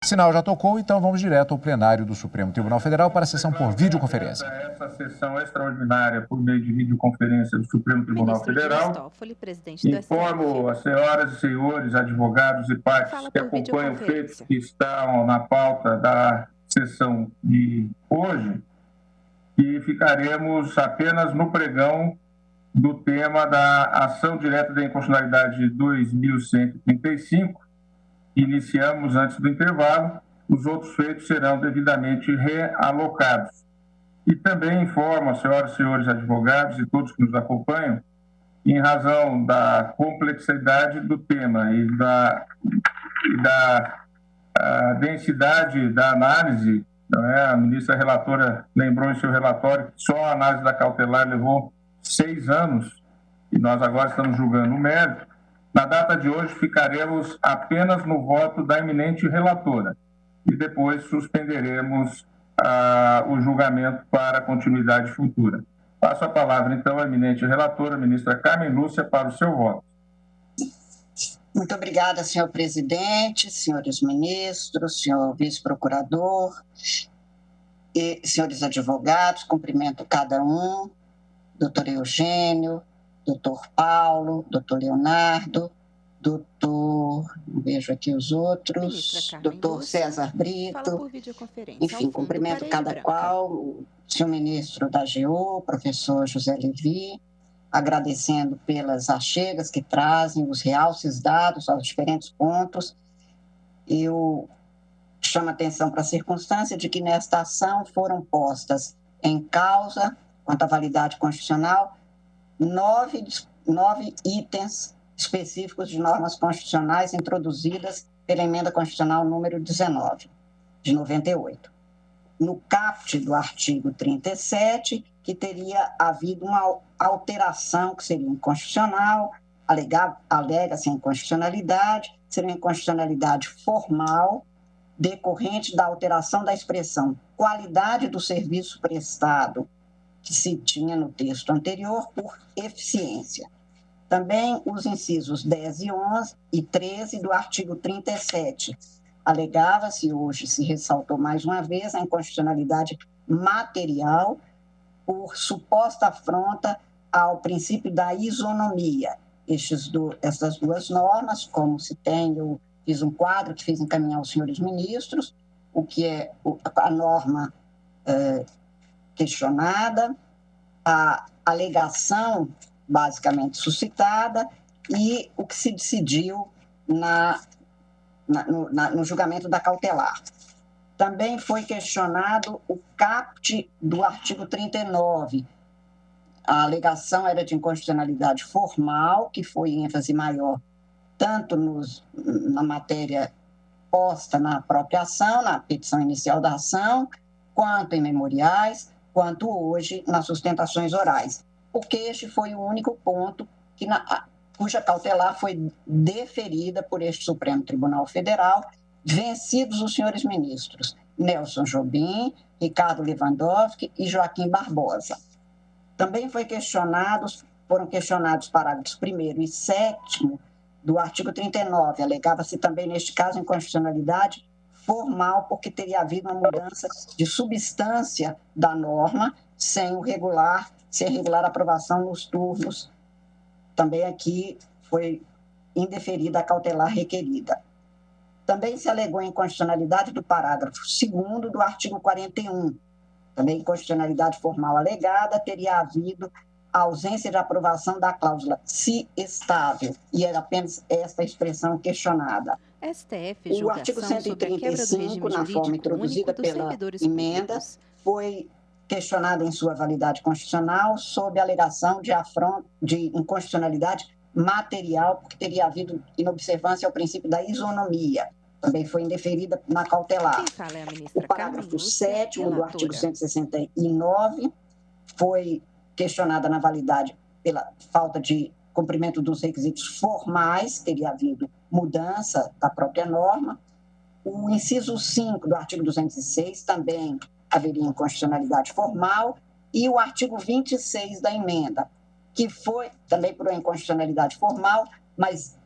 Sinal já tocou, então vamos direto ao plenário do Supremo Tribunal Federal para a sessão por videoconferência. Essa sessão extraordinária por meio de videoconferência do Supremo Tribunal Federal. Toffoli, presidente do Informo STF. as senhoras e senhores advogados e partes que acompanham feitos que estão na pauta da sessão de hoje, que ficaremos apenas no pregão do tema da ação direta da inconstitucionalidade 2135. Iniciamos antes do intervalo, os outros feitos serão devidamente realocados. E também informo as senhoras e senhores advogados e todos que nos acompanham, em razão da complexidade do tema e da densidade da análise, não é? A ministra relatora lembrou em seu relatório que só a análise da cautelar levou 6 anos, e nós agora estamos julgando o mérito. Na data de hoje, ficaremos apenas no voto da eminente relatora e depois suspenderemos o julgamento para continuidade futura. Passo a palavra, então, à eminente relatora, a ministra Carmen Lúcia, para o seu voto. Muito obrigada, senhor presidente, senhores ministros, senhor vice-procurador e senhores advogados. Cumprimento cada um, doutor Eugênio, doutor Paulo, doutor Leonardo, vejo aqui os outros, doutor César Brito, enfim, cumprimento cada qual, o senhor ministro da AGU, professor José Levi, agradecendo pelas achegas que trazem, os realces dados aos diferentes pontos. Eu chamo a atenção para a circunstância de que nesta ação foram postas em causa, quanto à validade constitucional, 9 itens específicos de normas constitucionais introduzidas pela emenda constitucional número 19, de 98. No caput do artigo 37, que teria havido uma alteração que seria inconstitucional, alega-se inconstitucionalidade, seria uma inconstitucionalidade formal, decorrente da alteração da expressão qualidade do serviço prestado, que se tinha no texto anterior, por eficiência. Também os incisos 10 e 11 e 13 do artigo 37. Alegava-se, hoje se ressaltou mais uma vez, a inconstitucionalidade material por suposta afronta ao princípio da isonomia. Essas duas normas, como se tem, eu fiz um quadro que fiz encaminhar aos senhores ministros, o que é a norma questionada, a alegação basicamente suscitada e o que se decidiu no julgamento da cautelar. Também foi questionado o caput do artigo 39. A alegação era de inconstitucionalidade formal, que foi ênfase maior tanto na matéria posta na própria ação, na petição inicial da ação, quanto em memoriais, quanto hoje nas sustentações orais. Porque este foi o único ponto cuja cautelar foi deferida por este Supremo Tribunal Federal, vencidos os senhores ministros Nelson Jobim, Ricardo Lewandowski e Joaquim Barbosa. Também foram questionados parágrafos 1º e 7º do artigo 39. Alegava-se também, neste caso, inconstitucionalidade formal, porque teria havido uma mudança de substância da norma sem regular aprovação nos turnos. Também aqui foi indeferida a cautelar requerida. Também se alegou inconstitucionalidade do parágrafo 2º do artigo 41. Também inconstitucionalidade formal alegada, teria havido a ausência de aprovação da cláusula se estável, e era apenas esta expressão questionada. STF, o artigo 135, na forma introduzida pela emenda, foi questionado em sua validade constitucional sob a alegação de inconstitucionalidade material, porque teria havido inobservância ao princípio da isonomia. Também foi indeferida na cautelar. O parágrafo 7º do artigo 169 foi questionada na validade pela falta de cumprimento dos requisitos formais, teria havido mudança da própria norma. O inciso 5 do artigo 206 também haveria inconstitucionalidade formal, e o artigo 26 da emenda, que foi também por uma inconstitucionalidade formal, mas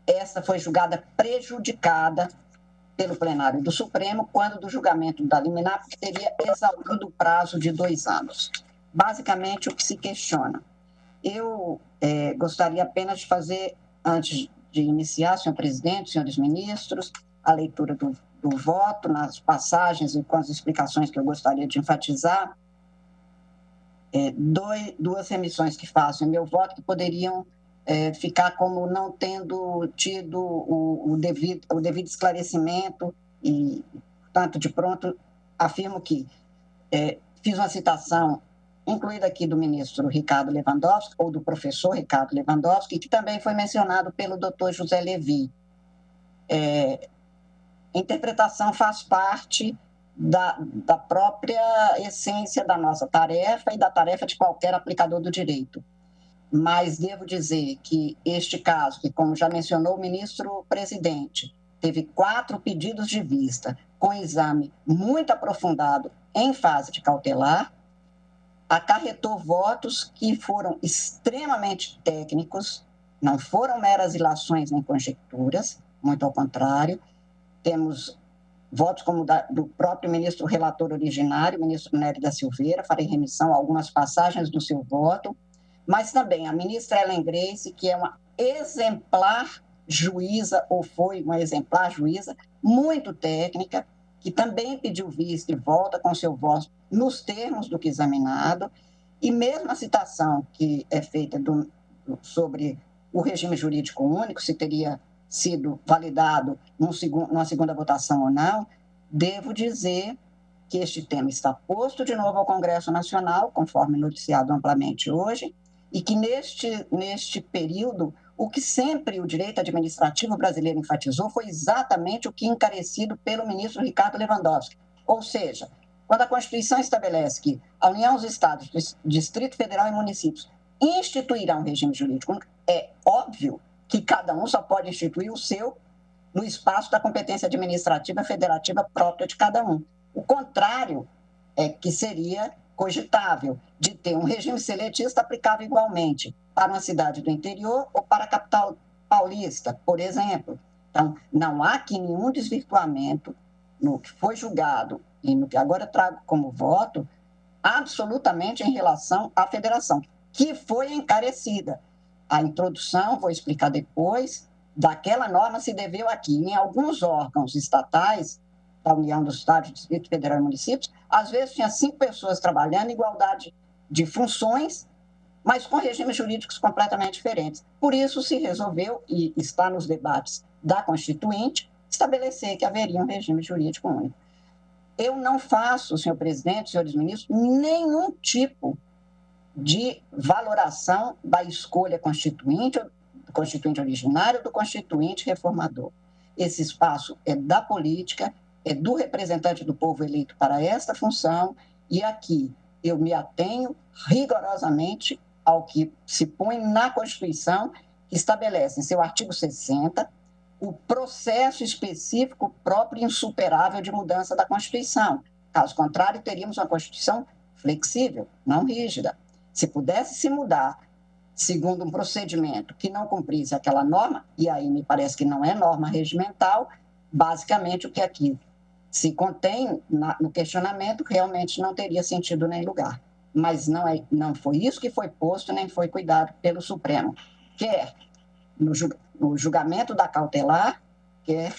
essa foi julgada prejudicada pelo plenário do Supremo quando do julgamento da liminar, porque teria exaurido o prazo de 2 anos. Basicamente, o que se questiona. Eu gostaria apenas de fazer, antes de iniciar, senhor presidente, senhores ministros, a leitura do voto, nas passagens e com as explicações que eu gostaria de enfatizar, duas remissões que faço em meu voto que poderiam ficar como não tendo tido o devido esclarecimento e, portanto, de pronto, afirmo que fiz uma citação incluída aqui do ministro Ricardo Lewandowski, ou do professor Ricardo Lewandowski, que também foi mencionado pelo doutor José Levi. Interpretação faz parte da própria essência da nossa tarefa e da tarefa de qualquer aplicador do direito. Mas devo dizer que este caso, que como já mencionou o ministro-presidente, teve 4 pedidos de vista, com exame muito aprofundado em fase de cautelar, acarretou votos que foram extremamente técnicos, não foram meras ilações nem conjecturas, muito ao contrário. Temos votos como do próprio ministro relator originário, ministro Nery da Silveira, farei remissão a algumas passagens do seu voto, mas também a ministra Ellen Grace, que é uma exemplar juíza, ou foi uma exemplar juíza, muito técnica, que também pediu vista e volta com seu voto nos termos do que examinado, e mesmo a citação que é feita sobre o regime jurídico único, se teria sido validado numa segunda votação ou não, devo dizer que este tema está posto de novo ao Congresso Nacional, conforme noticiado amplamente hoje, e que neste período, o que sempre o direito administrativo brasileiro enfatizou foi exatamente o que encarecido pelo ministro Ricardo Lewandowski. Ou seja, quando a Constituição estabelece que a União, os Estados, Distrito Federal e municípios instituirão um regime jurídico único, é óbvio que cada um só pode instituir o seu no espaço da competência administrativa federativa própria de cada um. O contrário é que seria cogitável de ter um regime seletista aplicável igualmente para uma cidade do interior ou para a capital paulista, por exemplo. Então, não há aqui nenhum desvirtuamento no que foi julgado e no que agora trago como voto, absolutamente em relação à federação, que foi encarecida. A introdução, vou explicar depois, daquela norma se deveu aqui. Em alguns órgãos estatais, da União dos Estados, Distrito Federal e Municípios, às vezes tinha 5 pessoas trabalhando em igualdade de funções, mas com regimes jurídicos completamente diferentes. Por isso se resolveu, e está nos debates da Constituinte, estabelecer que haveria um regime jurídico único. Eu não faço, senhor presidente, senhores ministros, nenhum tipo de valoração da escolha constituinte, do constituinte originário ou do constituinte reformador. Esse espaço é da política, é do representante do povo eleito para esta função, e aqui eu me atenho rigorosamente ao que se põe na Constituição, que estabelece em seu artigo 60 o processo específico próprio e insuperável de mudança da Constituição. Caso contrário, teríamos uma Constituição flexível, não rígida. Se pudesse se mudar segundo um procedimento que não cumprisse aquela norma, e aí me parece que não é norma regimental, basicamente o que aqui se contém no questionamento realmente não teria sentido nem lugar. Mas não foi isso que foi posto, nem foi cuidado pelo Supremo. Quer no julgamento da cautelar, quer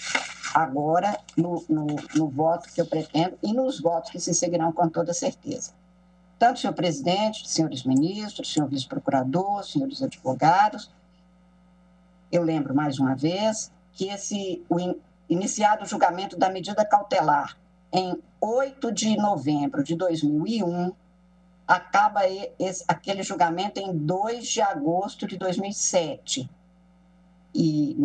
agora no voto que eu pretendo e nos votos que se seguirão com toda certeza. Tanto senhor presidente, senhores ministros, senhor vice-procurador, senhores advogados, eu lembro mais uma vez que iniciado o julgamento da medida cautelar em 8 de novembro de 2001, acaba aquele julgamento em 2 de agosto de 2007. E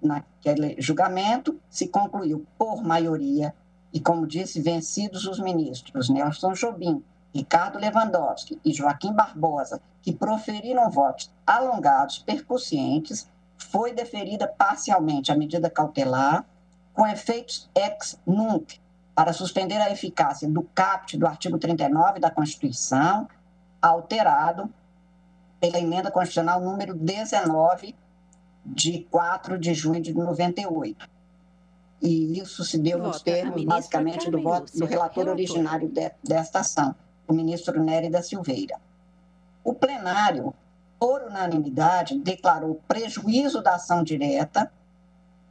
naquele julgamento se concluiu por maioria, e como disse, vencidos os ministros Nelson Jobim, Ricardo Lewandowski e Joaquim Barbosa, que proferiram votos alongados, percussientes, foi deferida parcialmente a medida cautelar, com efeitos ex nunc, para suspender a eficácia do caput do artigo 39 da Constituição, alterado pela emenda constitucional número 19, de 4 de junho de 98. E isso se deu nos termos, basicamente, do voto do relator originário desta ação, o ministro Nery da Silveira. O plenário, por unanimidade, declarou prejuízo da ação direta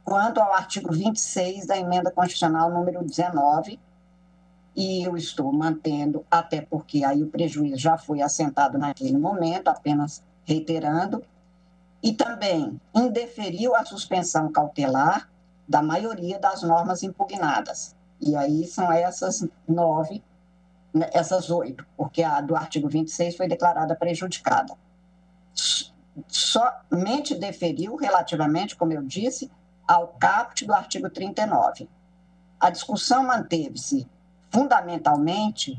quanto ao artigo 26 da emenda constitucional número 19, e eu estou mantendo, até porque aí o prejuízo já foi assentado naquele momento, apenas reiterando, e também indeferiu a suspensão cautelar da maioria das normas impugnadas. E aí são essas 9, essas 8, porque a do artigo 26 foi declarada prejudicada. Somente deferiu relativamente, como eu disse, ao caput do artigo 39. A discussão manteve-se fundamentalmente,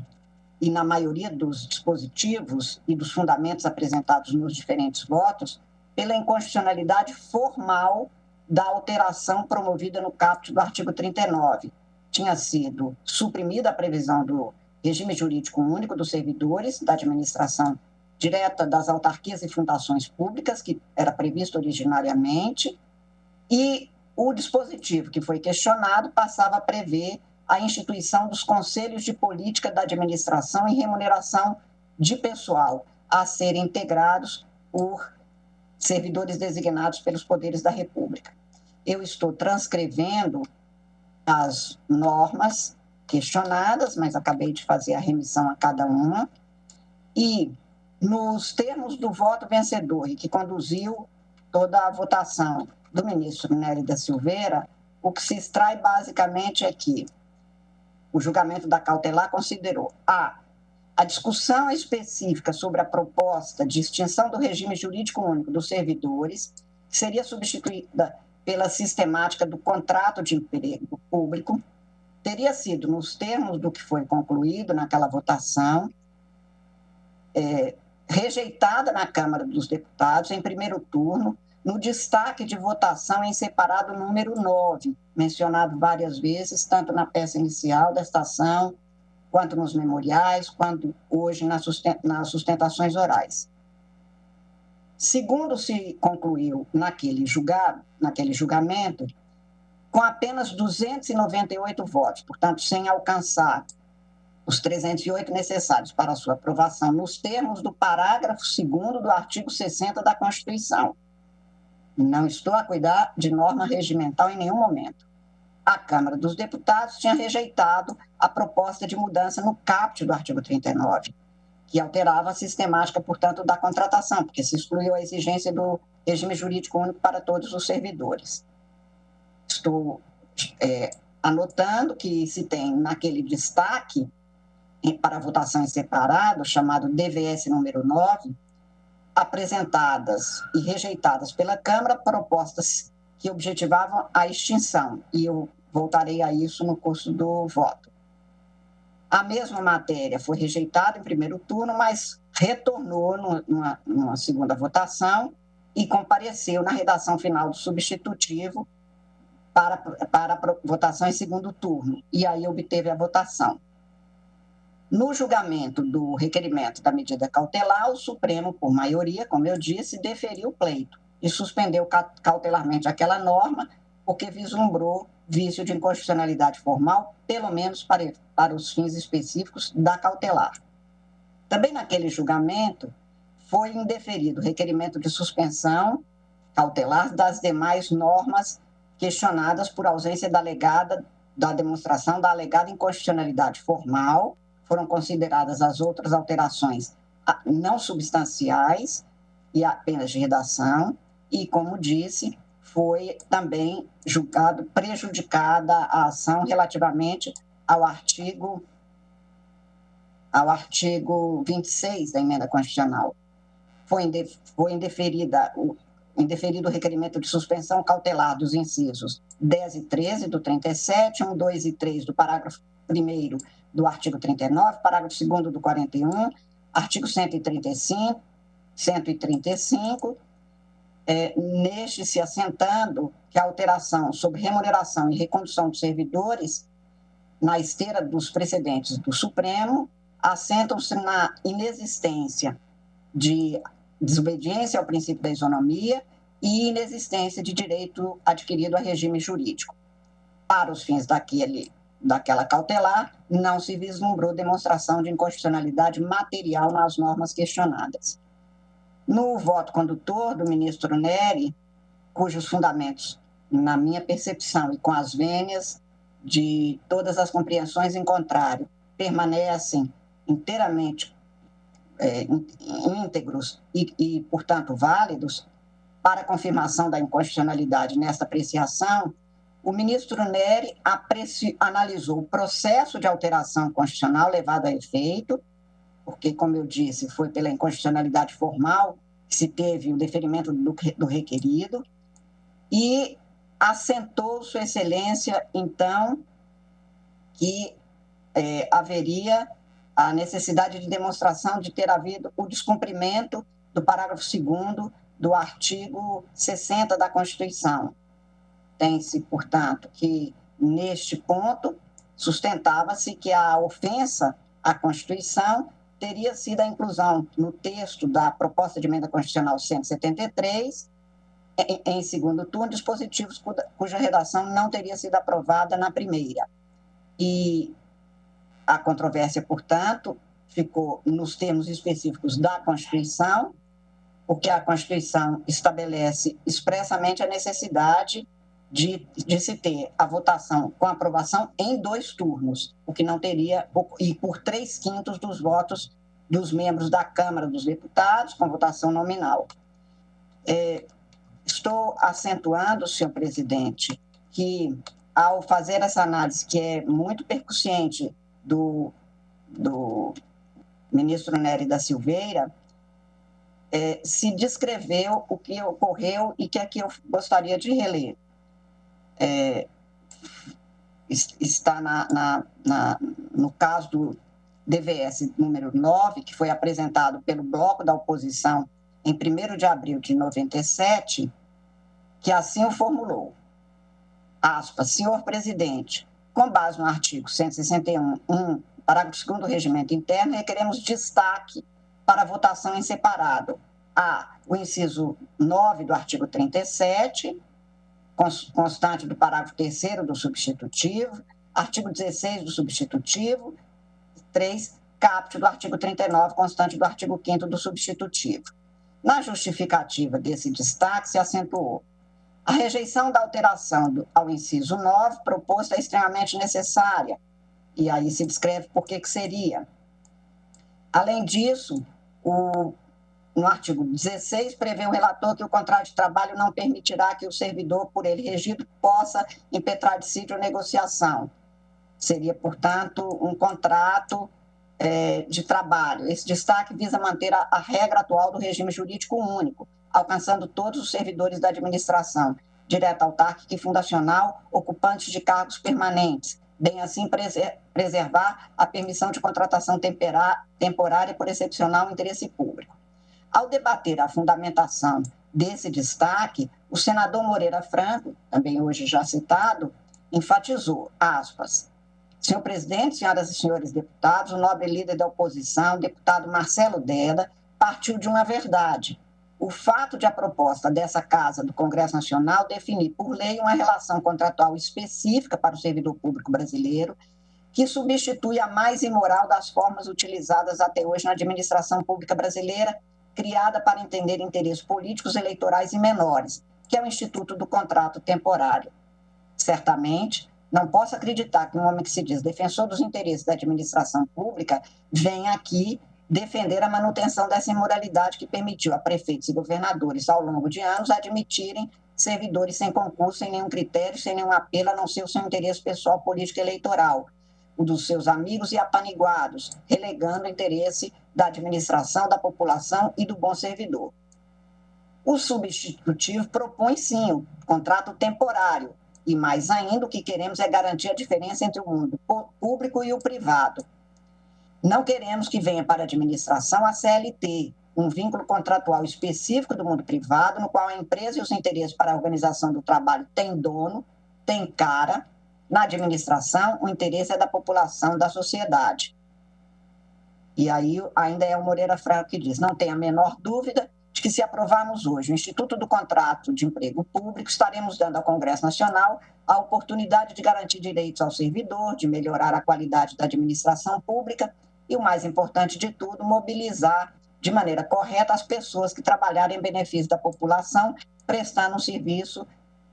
e na maioria dos dispositivos e dos fundamentos apresentados nos diferentes votos, pela inconstitucionalidade formal da alteração promovida no caput do artigo 39. Tinha sido suprimida a previsão do regime jurídico único dos servidores da administração direta das autarquias e fundações públicas, que era previsto originariamente, e o dispositivo que foi questionado passava a prever a instituição dos conselhos de política da administração e remuneração de pessoal a serem integrados por servidores designados pelos poderes da República. Eu estou transcrevendo as normas questionadas, mas acabei de fazer a remissão a cada uma, e nos termos do voto vencedor, e que conduziu toda a votação do ministro Nery da Silveira, o que se extrai basicamente é que o julgamento da cautelar considerou a discussão específica sobre a proposta de extinção do regime jurídico único dos servidores, que seria substituída pela sistemática do contrato de emprego público, teria sido, nos termos do que foi concluído naquela votação, rejeitada na Câmara dos Deputados em primeiro turno, no destaque de votação em separado número 9, mencionado várias vezes, tanto na peça inicial desta ação, quanto nos memoriais, quanto hoje nas sustentações orais. Segundo se concluiu naquele julgamento, com apenas 298 votos, portanto, sem alcançar os 308 necessários para a sua aprovação, nos termos do parágrafo 2º do artigo 60 da Constituição. Não estou a cuidar de norma regimental em nenhum momento. A Câmara dos Deputados tinha rejeitado a proposta de mudança no caput do artigo 39, que alterava a sistemática, portanto, da contratação, porque se excluiu a exigência do regime jurídico único para todos os servidores. Estou anotando que se tem naquele destaque para votação em separado, chamado DVS número 9, apresentadas e rejeitadas pela Câmara propostas que objetivavam a extinção, e eu voltarei a isso no curso do voto. A mesma matéria foi rejeitada em primeiro turno, mas retornou numa segunda votação e compareceu na redação final do substitutivo para a votação em segundo turno, e aí obteve a votação. No julgamento do requerimento da medida cautelar, o Supremo, por maioria, como eu disse, deferiu o pleito e suspendeu cautelarmente aquela norma, porque vislumbrou vício de inconstitucionalidade formal, pelo menos para os fins específicos da cautelar. Também naquele julgamento, foi indeferido o requerimento de suspensão cautelar das demais normas questionadas por ausência da demonstração da alegada inconstitucionalidade formal. Foram consideradas as outras alterações não substanciais e apenas de redação, e, como disse, foi também julgado prejudicada a ação relativamente ao artigo 26 da emenda constitucional. Foi indeferido o requerimento de suspensão cautelar dos incisos 10 e 13 do 37, 1, 2 e 3 do parágrafo 1º do artigo 39, parágrafo 2º do 41, artigo 135, neste se assentando que a alteração sobre remuneração e recondução dos servidores, na esteira dos precedentes do Supremo, assentam-se na inexistência de desobediência ao princípio da isonomia e inexistência de direito adquirido a regime jurídico. para os fins daquela cautelar, não se vislumbrou demonstração de inconstitucionalidade material nas normas questionadas. No voto condutor do ministro Neri, cujos fundamentos, na minha percepção e com as vênias de todas as compreensões em contrário, permanecem inteiramente íntegros e, portanto, válidos para a confirmação da inconstitucionalidade nesta apreciação, o ministro Neri analisou o processo de alteração constitucional levado a efeito, porque, como eu disse, foi pela inconstitucionalidade formal que se teve o deferimento do requerido, e assentou Sua Excelência, então, que haveria a necessidade de demonstração de ter havido o descumprimento do parágrafo 2º do artigo 60 da Constituição. Tem-se, portanto, que, neste ponto, sustentava-se que a ofensa à Constituição teria sido a inclusão no texto da proposta de emenda constitucional 173, em segundo turno, dispositivos cuja redação não teria sido aprovada na primeira. E a controvérsia, portanto, ficou nos termos específicos da Constituição, porque a Constituição estabelece expressamente a necessidade de se ter a votação com aprovação em 2 turnos, o que não teria, e por 3/5 dos votos dos membros da Câmara dos Deputados, com votação nominal. Estou acentuando, senhor presidente, que ao fazer essa análise, que é muito percussiente do ministro Nery da Silveira, se descreveu o que ocorreu e que aqui eu gostaria de reler. Está no caso do DVS número 9, que foi apresentado pelo Bloco da Oposição em 1º de abril de 97, que assim o formulou. Aspas, senhor presidente, com base no artigo 161, parágrafo 2º do Regimento Interno, requeremos destaque para votação em separado o inciso 9 do artigo 37, constante do parágrafo 3º do substitutivo, artigo 16 do substitutivo, 3, caput do artigo 39, constante do artigo 5º do substitutivo. Na justificativa desse destaque se acentuou: a rejeição da alteração ao inciso 9 proposta é extremamente necessária, e aí se descreve por que seria. Além disso, no artigo 16, prevê o relator que o contrato de trabalho não permitirá que o servidor, por ele regido, possa impetrar dissídio ou negociação. Seria, portanto, um contrato de trabalho. Esse destaque visa manter a regra atual do regime jurídico único, alcançando todos os servidores da administração, direta, autárquica e fundacional, ocupantes de cargos permanentes, bem assim preservar a permissão de contratação temporária por excepcional interesse público. Ao debater a fundamentação desse destaque, o senador Moreira Franco, também hoje já citado, enfatizou, aspas, senhor presidente, senhoras e senhores deputados, o nobre líder da oposição, o deputado Marcelo Della, partiu de uma verdade. O fato de a proposta dessa Casa do Congresso Nacional definir por lei uma relação contratual específica para o servidor público brasileiro, que substitui a mais imoral das formas utilizadas até hoje na administração pública brasileira, criada para entender interesses políticos, eleitorais e menores, que é o Instituto do Contrato Temporário. Certamente, não posso acreditar que um homem que se diz defensor dos interesses da administração pública venha aqui defender a manutenção dessa imoralidade que permitiu a prefeitos e governadores, ao longo de anos, admitirem servidores sem concurso, sem nenhum critério, sem nenhum apelo, a não ser o seu interesse pessoal, político e eleitoral, o dos seus amigos e apaniguados, relegando o interesse da administração, da população e do bom servidor. O substitutivo propõe, sim, o contrato temporário, e mais ainda, o que queremos é garantir a diferença entre o mundo público e o privado. Não queremos que venha para a administração a CLT, um vínculo contratual específico do mundo privado, no qual a empresa e os interesses para a organização do trabalho têm dono, têm cara. Na administração, o interesse é da população, da sociedade. E aí ainda é o Moreira Franco que diz, não tem a menor dúvida de que, se aprovarmos hoje o Instituto do Contrato de Emprego Público, estaremos dando ao Congresso Nacional a oportunidade de garantir direitos ao servidor, de melhorar a qualidade da administração pública e, o mais importante de tudo, mobilizar de maneira correta as pessoas que trabalharem em benefício da população, prestando um serviço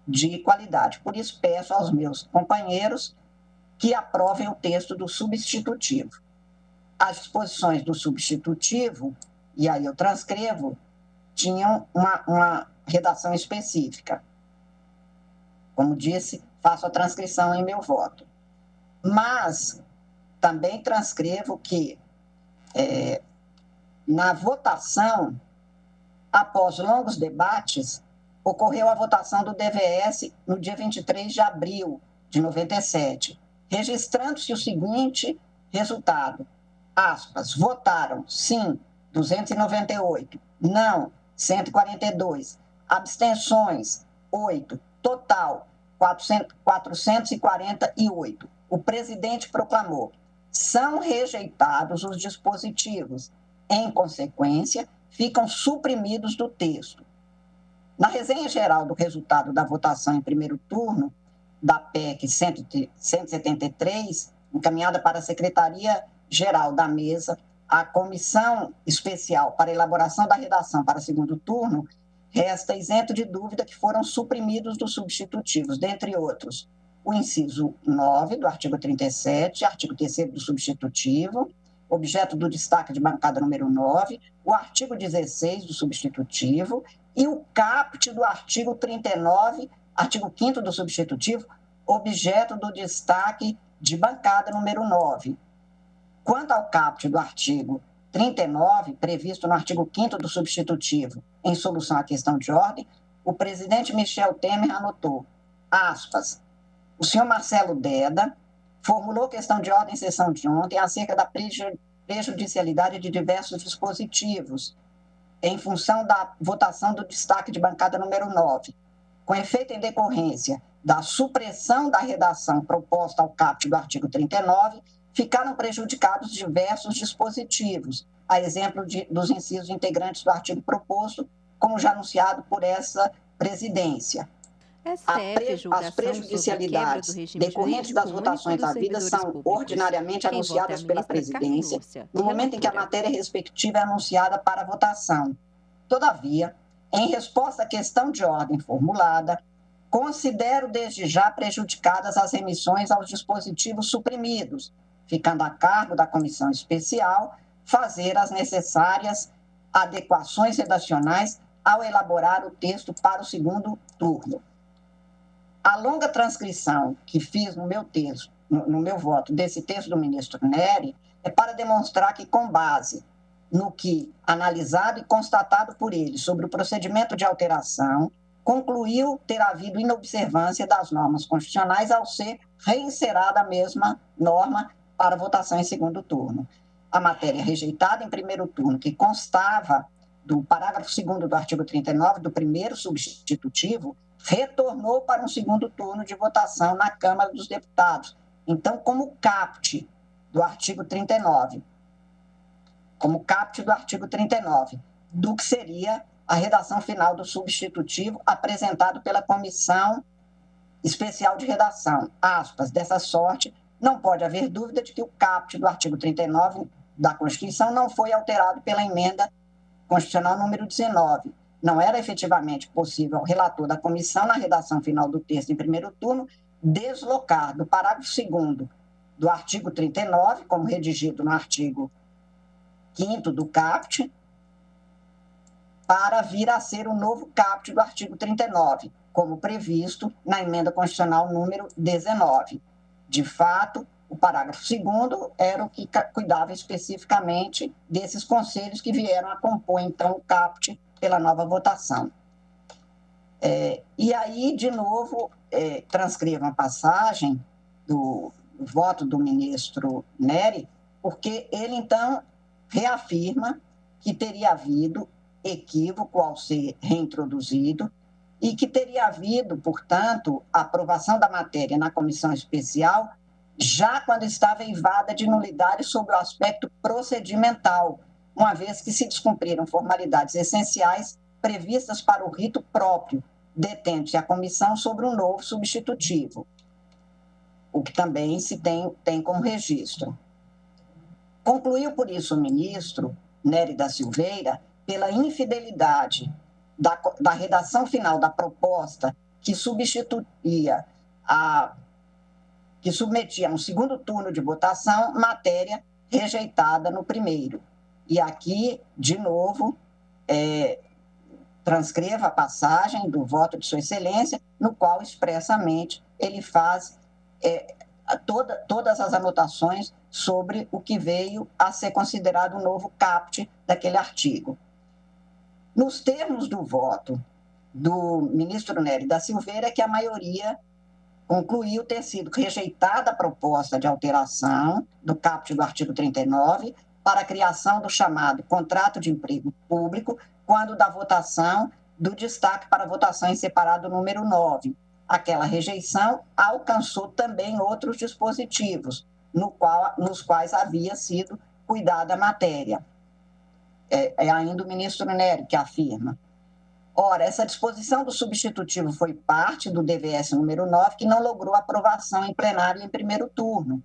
de qualidade. Por isso, peço aos meus companheiros que aprovem o texto do substitutivo. As disposições do substitutivo, e aí eu transcrevo, tinham uma redação específica. Como disse, faço a transcrição em meu voto. Mas também transcrevo que, na votação, após longos debates, ocorreu a votação do DVS no dia 23 de abril de 97, registrando-se o seguinte resultado, aspas, votaram sim 298, não 142, abstenções 8, total 448. O presidente proclamou: são rejeitados os dispositivos. Em consequência, ficam suprimidos do texto. Na resenha geral do resultado da votação em primeiro turno da PEC 173, encaminhada para a Secretaria-Geral da Mesa, a Comissão Especial para a Elaboração da Redação para segundo turno, resta isento de dúvida que foram suprimidos dos substitutivos, dentre outros, o inciso 9 do artigo 37, artigo 3º do substitutivo, objeto do destaque de bancada número 9, o artigo 16 do substitutivo e o caput do artigo 39, artigo 5º do substitutivo, objeto do destaque de bancada número 9. Quanto ao caput do artigo 39, previsto no artigo 5º do substitutivo, em solução à questão de ordem, o presidente Michel Temer anotou, aspas, o senhor Marcelo Deda formulou questão de ordem em sessão de ontem acerca da prejudicialidade de diversos dispositivos, em função da votação do destaque de bancada número 9. Com efeito em decorrência da supressão da redação proposta ao caput do artigo 39, ficaram prejudicados diversos dispositivos, a exemplo dos incisos integrantes do artigo proposto, como já anunciado por essa presidência. As prejudicialidades decorrentes das votações havidas são ordinariamente anunciadas pela presidência no momento em que a matéria respectiva é anunciada para votação. Todavia, em resposta à questão de ordem formulada, considero desde já prejudicadas as remissões aos dispositivos suprimidos, ficando a cargo da comissão especial fazer as necessárias adequações redacionais ao elaborar o texto para o segundo turno. A longa transcrição que fiz no meu texto, no meu voto, desse texto do ministro Neri, é para demonstrar que, com base no que analisado e constatado por ele sobre o procedimento de alteração, concluiu ter havido inobservância das normas constitucionais ao ser reinserada a mesma norma para votação em segundo turno. A matéria rejeitada em primeiro turno, que constava do parágrafo 2º do artigo 39 do primeiro substitutivo, retornou para um segundo turno de votação na Câmara dos Deputados. Então, como caput do artigo 39, do que seria a redação final do substitutivo apresentado pela Comissão Especial de Redação. Aspas, dessa sorte, não pode haver dúvida de que o caput do artigo 39 da Constituição não foi alterado pela emenda constitucional número 19. Não era efetivamente possível ao relator da comissão, na redação final do texto em primeiro turno, deslocar do parágrafo 2º do artigo 39, como redigido no artigo 5º do caput, para vir a ser o novo caput do artigo 39, como previsto na emenda constitucional número 19. De fato, o parágrafo 2º era o que cuidava especificamente desses conselhos que vieram a compor, então, o caput pela nova votação. E aí, de novo, transcrevo a passagem do voto do ministro Neri, porque ele, então, reafirma que teria havido equívoco ao ser reintroduzido e que teria havido, portanto, a aprovação da matéria na comissão especial já quando estava eivada de nulidade sobre o aspecto procedimental, uma vez que se descumpriram formalidades essenciais previstas para o rito próprio, detente a comissão sobre um novo substitutivo, o que também se tem como registro. Concluiu, por isso, o ministro Nery da Silveira pela infidelidade da redação final da proposta que submetia a um segundo turno de votação matéria rejeitada no primeiro. E aqui, de novo, transcreva a passagem do voto de Sua Excelência, no qual expressamente ele faz todas as anotações sobre o que veio a ser considerado o novo caput daquele artigo. Nos termos do voto do ministro Nery da Silveira, que a maioria concluiu ter sido rejeitada a proposta de alteração do caput do artigo 39 para a criação do chamado contrato de emprego público, quando da votação do destaque para a votação em separado número 9. Aquela rejeição alcançou também outros dispositivos, nos quais havia sido cuidada a matéria. É ainda o ministro Nery que afirma. Ora, essa disposição do substitutivo foi parte do DVS número 9, que não logrou aprovação em plenário em primeiro turno.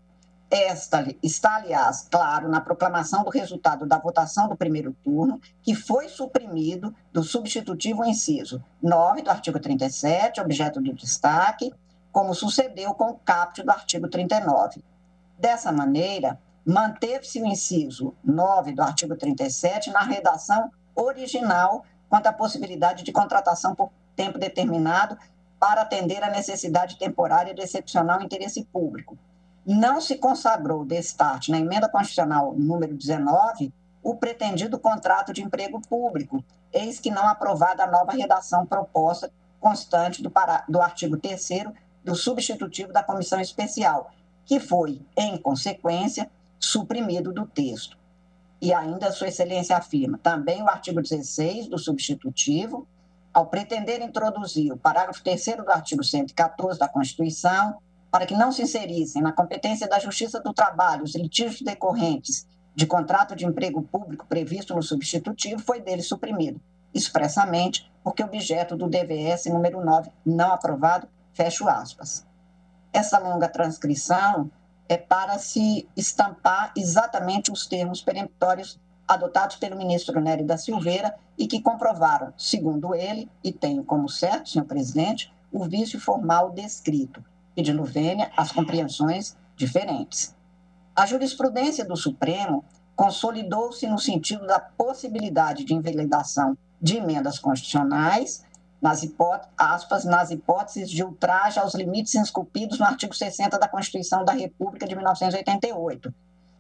Esta está, aliás, claro, na proclamação do resultado da votação do primeiro turno, que foi suprimido do substitutivo inciso 9 do artigo 37, objeto do destaque, como sucedeu com o caput do artigo 39. Dessa maneira, manteve-se o inciso 9 do artigo 37 na redação original quanto à possibilidade de contratação por tempo determinado para atender à necessidade temporária de excepcional interesse público. Não se consagrou destarte na emenda constitucional número 19 o pretendido contrato de emprego público, eis que não aprovada a nova redação proposta constante do artigo 3º do substitutivo da comissão especial, que foi, em consequência, suprimido do texto. E ainda Sua Excelência afirma também o artigo 16 do substitutivo, ao pretender introduzir o parágrafo 3º do artigo 114 da Constituição, para que não se inserissem na competência da Justiça do Trabalho os litígios decorrentes de contrato de emprego público previsto no substitutivo, foi dele suprimido, expressamente porque objeto do DVS número 9 não aprovado, fecho aspas. Essa longa transcrição é para se estampar exatamente os termos peremptórios adotados pelo ministro Nery da Silveira e que comprovaram, segundo ele, e tenho como certo, senhor presidente, o vício formal descrito, pedindo vênia às compreensões diferentes. A jurisprudência do Supremo consolidou-se no sentido da possibilidade de invalidação de emendas constitucionais, nas hipóteses de ultraje aos limites esculpidos no artigo 60 da Constituição da República de 1988.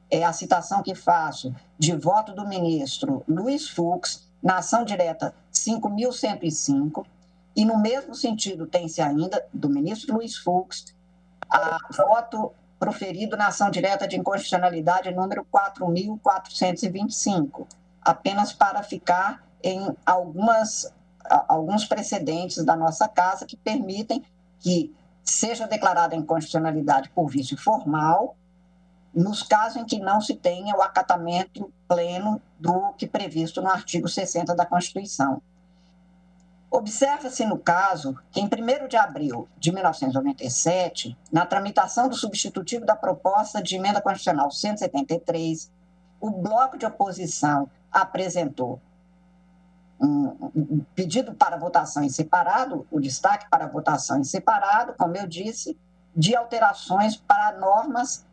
É a citação que faço de voto do ministro Luiz Fux, na ação direta 5.105, e no mesmo sentido tem-se ainda, do ministro Luiz Fux, voto proferido na ação direta de inconstitucionalidade número 4.425, apenas para ficar em alguns precedentes da nossa Casa que permitem que seja declarada inconstitucionalidade por vício formal, nos casos em que não se tenha o acatamento pleno do que previsto no artigo 60 da Constituição. Observa-se, no caso, que em 1º de abril de 1997, na tramitação do substitutivo da proposta de emenda constitucional 173, o bloco de oposição apresentou um pedido para votação em separado, o destaque para votação em separado, como eu disse, de alterações para normas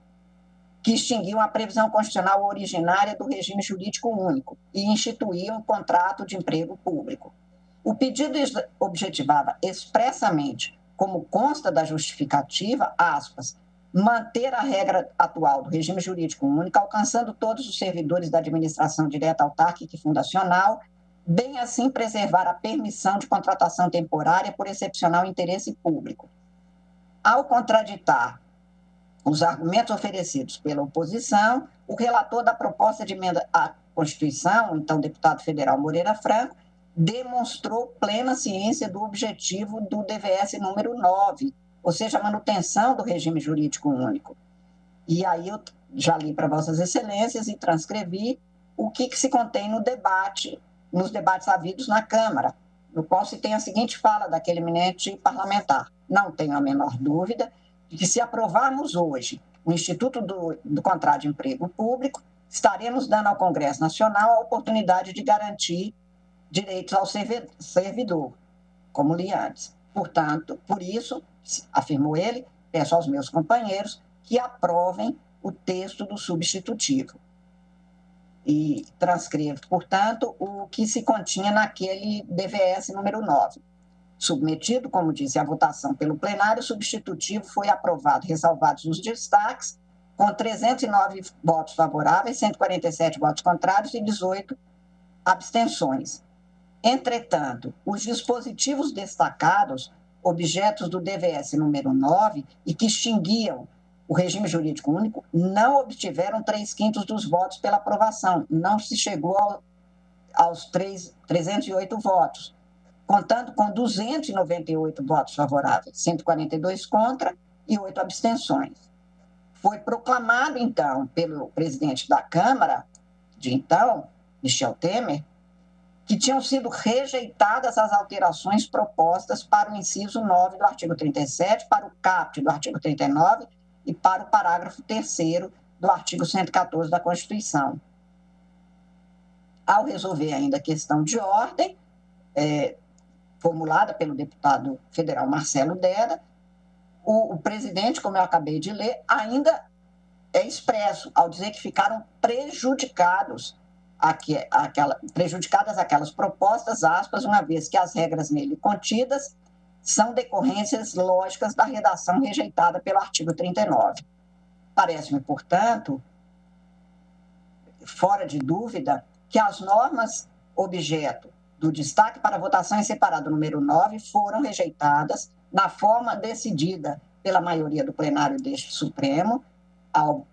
que extinguiam a previsão constitucional originária do regime jurídico único e instituíam o contrato de emprego público. O pedido objetivava expressamente, como consta da justificativa, aspas, manter a regra atual do regime jurídico único, alcançando todos os servidores da administração direta, autárquica e fundacional, bem assim preservar a permissão de contratação temporária por excepcional interesse público. Ao contraditar os argumentos oferecidos pela oposição, o relator da proposta de emenda à Constituição, então deputado federal Moreira Franco, demonstrou plena ciência do objetivo do DVS número 9, ou seja, a manutenção do regime jurídico único. E aí eu já li para Vossas Excelências e transcrevi o que se contém no debate, nos debates havidos na Câmara, no qual se tem a seguinte fala daquele eminente parlamentar: não tenho a menor dúvida de que, se aprovarmos hoje o Instituto do Contrato de Emprego Público, estaremos dando ao Congresso Nacional a oportunidade de garantir direitos ao servidor, como li antes. Portanto, por isso, afirmou ele, peço aos meus companheiros que aprovem o texto do substitutivo. E transcrevo, portanto, o que se continha naquele DVS número 9. Submetido, como disse, à votação pelo plenário, o substitutivo foi aprovado, ressalvados os destaques, com 309 votos favoráveis, 147 votos contrários e 18 abstenções. Entretanto, os dispositivos destacados, objetos do DVS número 9, e que extinguiam o regime jurídico único, não obtiveram 3/5 dos votos pela aprovação, não se chegou aos 308 votos, contando com 298 votos favoráveis, 142 contra e 8 abstenções. Foi proclamado, então, pelo presidente da Câmara, de então, Michel Temer, que tinham sido rejeitadas as alterações propostas para o inciso 9 do artigo 37, para o caput do artigo 39 e para o parágrafo 3º do artigo 114 da Constituição. Ao resolver ainda a questão de ordem, formulada pelo deputado federal Marcelo Deda, o presidente, como eu acabei de ler, ainda é expresso ao dizer que ficaram prejudicadas aquelas propostas, aspas, uma vez que as regras nele contidas são decorrências lógicas da redação rejeitada pelo artigo 39. Parece-me, portanto, fora de dúvida, que as normas objeto do destaque para votação em separado número 9 foram rejeitadas na forma decidida pela maioria do plenário deste Supremo, ao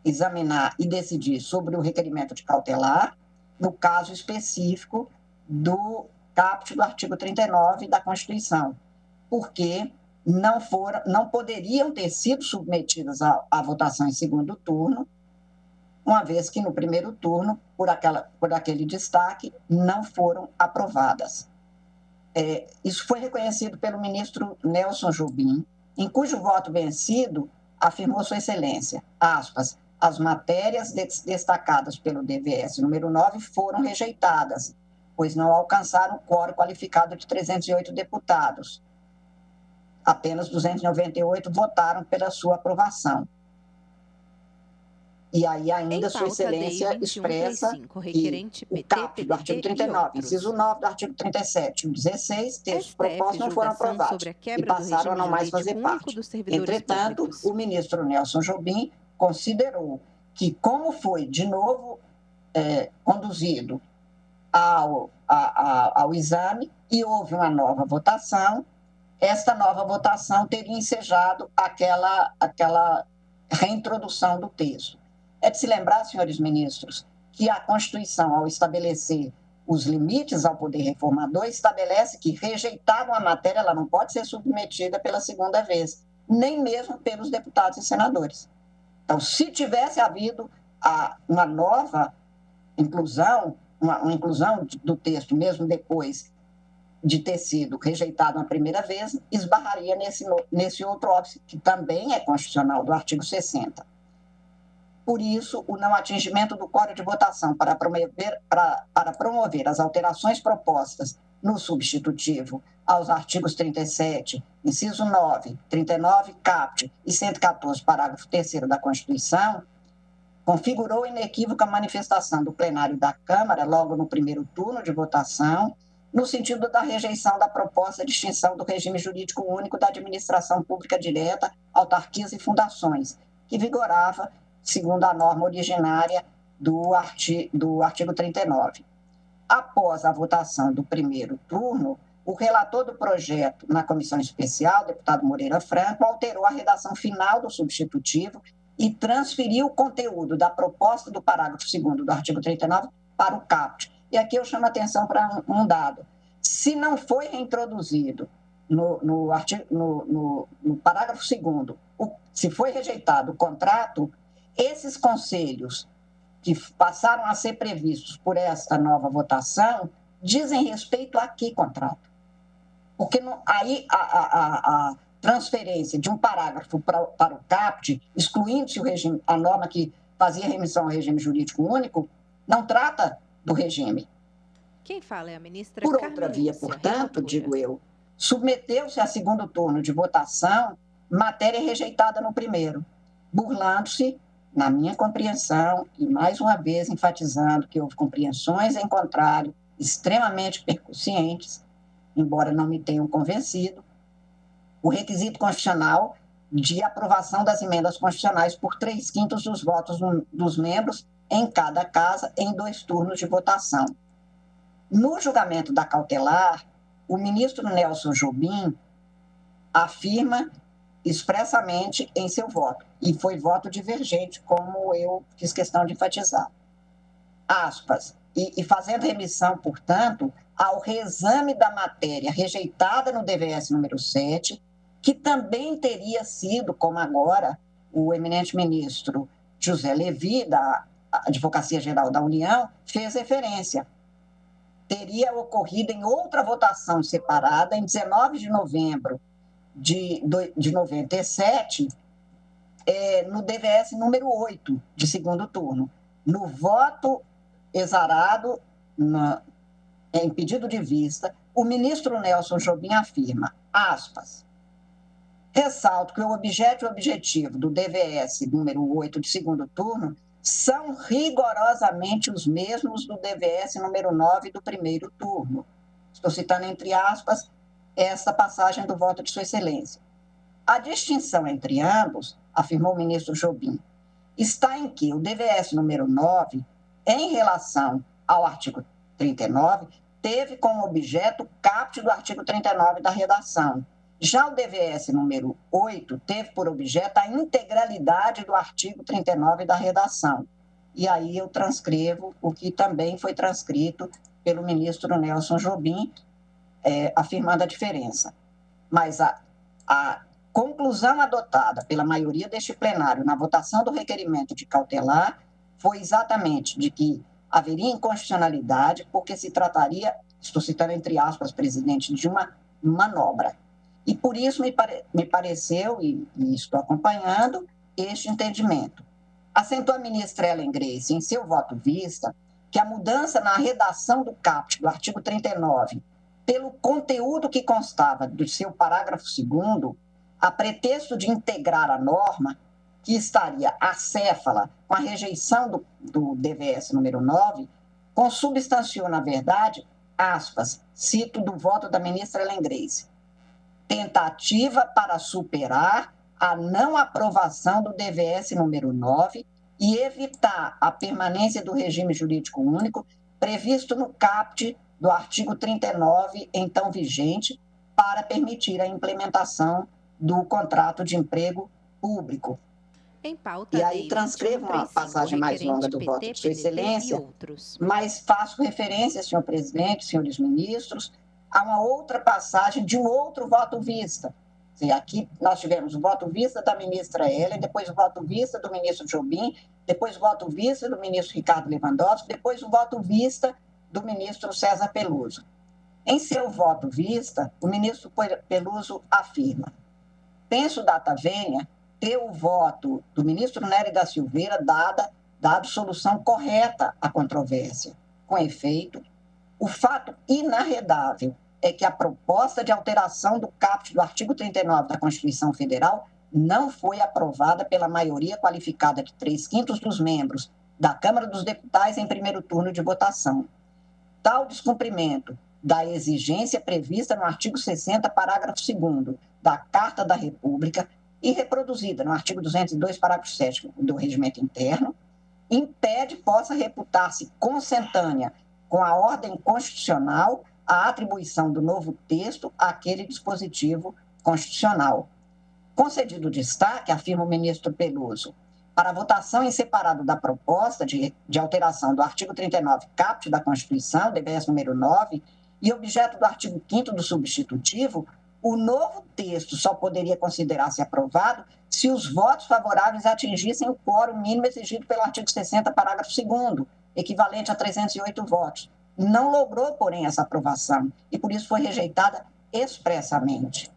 examinar e decidir sobre o requerimento de cautelar, no caso específico do caput do artigo 39 da Constituição, porque não poderiam ter sido submetidas à votação em segundo turno, uma vez que no primeiro turno, por aquele destaque, não foram aprovadas. Isso foi reconhecido pelo ministro Nelson Jobim, em cujo voto vencido afirmou Sua Excelência, aspas, as matérias destacadas pelo DVS número 9 foram rejeitadas, pois não alcançaram o quórum qualificado de 308 deputados. Apenas 298 votaram pela sua aprovação. E aí ainda Sua Excelência expressa que o caput do artigo 39, inciso 9 do artigo 37 e 16, textos propostos não foram aprovados e passaram a não mais fazer parte. Entretanto, o ministro Nelson Jobim considerou que, como foi de novo conduzido ao exame e houve uma nova votação, esta nova votação teria ensejado aquela reintrodução do texto. É de se lembrar, senhores ministros, que a Constituição, ao estabelecer os limites ao poder reformador, estabelece que, rejeitada uma matéria, ela não pode ser submetida pela segunda vez, nem mesmo pelos deputados e senadores. Então, se tivesse havido uma nova inclusão, uma inclusão do texto, mesmo depois de ter sido rejeitado uma primeira vez, esbarraria nesse outro óbice, que também é constitucional, do artigo 60. Por isso, o não atingimento do quórum de votação para promover as alterações propostas no substitutivo aos artigos 37, inciso 9, 39, caput e 114, parágrafo 3º da Constituição, configurou inequívoca manifestação do plenário da Câmara, logo no primeiro turno de votação, no sentido da rejeição da proposta de extinção do regime jurídico único da administração pública direta, autarquias e fundações, que vigorava segundo a norma originária do artigo 39. Após a votação do primeiro turno, o relator do projeto na comissão especial, deputado Moreira Franco, alterou a redação final do substitutivo e transferiu o conteúdo da proposta do parágrafo 2º do artigo 39 para o caput. E aqui eu chamo a atenção para um dado. Se não foi reintroduzido no parágrafo 2º, se foi rejeitado o contrato, esses conselhos que passaram a ser previstos por esta nova votação dizem respeito a que contrato? Porque aí a transferência de um parágrafo para o CAPT, excluindo-se a norma que fazia remissão ao regime jurídico único, não trata do regime. Quem fala é a ministra Por outra via, portanto, digo eu, submeteu-se a segundo turno de votação matéria rejeitada no primeiro, burlando-se, na minha compreensão, e mais uma vez enfatizando que houve compreensões em contrário, extremamente percussientes, embora não me tenham convencido, o requisito constitucional de aprovação das emendas constitucionais por 3/5 dos votos dos membros em cada casa em 2 turnos de votação. No julgamento da cautelar, o ministro Nelson Jobim afirma expressamente em seu voto, e foi voto divergente, como eu fiz questão de enfatizar, aspas, e fazendo remissão, portanto, ao reexame da matéria rejeitada no DVS número 7, que também teria sido, como agora o eminente ministro José Levi, da Advocacia Geral da União, fez referência. Teria ocorrido em outra votação separada, em 19 de novembro de 97, no DVS número 8, de segundo turno. No voto exarado, em pedido de vista, o ministro Nelson Jobim afirma, aspas, ressalto que o objeto e o objetivo do DVS número 8 de segundo turno são rigorosamente os mesmos do DVS número 9 do primeiro turno. Estou citando, entre aspas, essa passagem do voto de Sua Excelência. A distinção entre ambos, afirmou o ministro Jobim, está em que o DVS número 9, em relação ao artigo 39, teve como objeto o caput do artigo 39 da redação. Já o DVS número 8 teve por objeto a integralidade do artigo 39 da redação. E aí eu transcrevo o que também foi transcrito pelo ministro Nelson Jobim, afirmando a diferença. Mas a conclusão adotada pela maioria deste plenário na votação do requerimento de cautelar foi exatamente de que haveria inconstitucionalidade porque se trataria, estou citando entre aspas, presidente, de uma manobra. E por isso me pareceu, e estou acompanhando, este entendimento. Assentou a ministra Ellen Grace em seu voto vista que a mudança na redação do caput do artigo 39, pelo conteúdo que constava do seu parágrafo 2º, a pretexto de integrar a norma, que estaria acéfala com a rejeição do DVS número 9, consubstanciou, na verdade, aspas, cito do voto da ministra Ellen Grace, tentativa para superar a não aprovação do DVS número 9 e evitar a permanência do regime jurídico único previsto no caput do artigo 39, então vigente, para permitir a implementação do contrato de emprego público. Em pauta, e aí transcrevo uma passagem mais longa do voto de Sua Excelência, mas faço referência, senhor presidente, senhores ministros, a uma outra passagem de um outro voto vista. Aqui nós tivemos o voto vista da ministra Ellen, depois o voto vista do ministro Jobim, depois o voto vista do ministro Ricardo Lewandowski, depois o voto vista do ministro César Peluso. Em seu voto vista, o ministro Peluso afirma, penso data venha ter o voto do ministro Nery da Silveira dado solução correta à controvérsia. Com efeito, o fato inarredável é que a proposta de alteração do caput do artigo 39 da Constituição Federal não foi aprovada pela maioria qualificada de 3/5 dos membros da Câmara dos Deputados em primeiro turno de votação. Tal descumprimento da exigência prevista no artigo 60, parágrafo 2º da Carta da República e reproduzida no artigo 202, parágrafo 7º do Regimento Interno, impede possa reputar-se consentânea com a ordem constitucional a atribuição do novo texto àquele dispositivo constitucional. Concedido destaque, afirma o ministro Peluso, para a votação em separado da proposta de alteração do artigo 39 caput da Constituição, DVS número 9, e objeto do artigo 5º do substitutivo, o novo texto só poderia considerar-se aprovado se os votos favoráveis atingissem o quórum mínimo exigido pelo artigo 60, parágrafo 2º, equivalente a 308 votos. Não logrou, porém, essa aprovação e, por isso, foi rejeitada expressamente.